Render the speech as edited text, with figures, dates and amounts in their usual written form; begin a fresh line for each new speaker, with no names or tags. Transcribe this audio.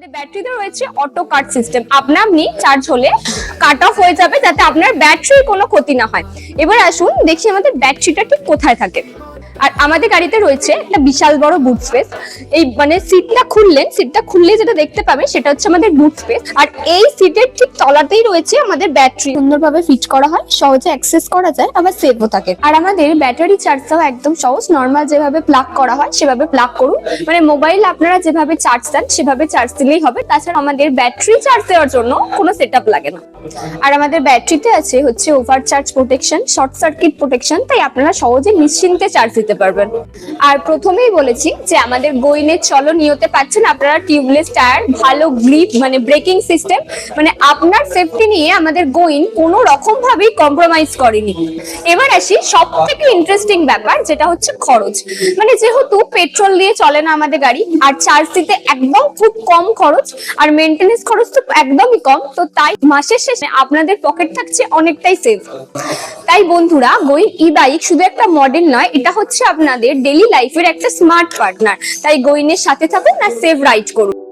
আমাদের ব্যাটারিতে রয়েছে অটো কাট সিস্টেম। আপনি চার্জ হলে কাট অফ হয়ে যাবে, যাতে আপনার ব্যাটারির কোনো ক্ষতি না হয়। এবার আসুন দেখি আমাদের ব্যাটারিটা ঠিক কোথায় থাকে। আর আমাদের গাড়িতে রয়েছে একটা বিশাল বড় বুট স্পেস। এই মানে সিটটা খুললে যেটা দেখতে পাবে সেটা হচ্ছে আমাদের বুট স্পেস। আর এই সিটের ঠিক তলাতেই রয়েছে আমাদের ব্যাটারি। সুন্দরভাবে ফিট করা হয়, সহজে অ্যাক্সেস করা যায়, আবার সেফও থাকে। আর আমাদের ব্যাটারি চার্জটাও একদম সহজ, নর্মাল যেভাবে প্লাগ করা হয় সেভাবে প্লাগ করুন। মানে মোবাইল আপনারা যেভাবে চার্জ দেন সেভাবে চার্জ দিলেই হবে। তাছাড়া আমাদের ব্যাটারি চার্জ দেওয়ার জন্য কোনো সেটআপ লাগে না। আর আমাদের ব্যাটারিতে আছে হচ্ছে overcharge protection, short circuit protection, তাই আপনারা সহজে নিশ্চিন্তে চার্জ দিতে পারবেন। আর প্রথমেই বলেছি যে আমাদের গোইনের চলনীয়তে পাচ্ছেন আপনারা টিউবলেস টায়ার, ভালো গ্রিপ, মানে ব্রেকিং সিস্টেম, মানে আপনার সেফটি নিয়ে আমাদের গোইন কোনো রকম ভাবেই কম্প্রোমাইজ করেনি। এবার আসি সব থেকে ইন্টারেস্টিং ব্যাপার, যেটা হচ্ছে খরচ। মানে যেহেতু পেট্রোল দিয়ে চলে না আমাদের গাড়ি, আর চার্জ দিতে একদম খুব কম খরচ, আর মেইনটেনেন্স খরচ তো একদমই কম, তো তাই মাসের শেষে আপনাদের পকেট থাকছে অনেকটাই সেফ। তাই বন্ধুরা, গোইন ই বাইক শুধু একটা মডেল নয়, এটা হচ্ছে আপনাদের ডেইলি লাইফের একটা স্মার্ট পার্টনার। তাই গোইনের সাথে থাকুন আর সেফ রাইড করুন।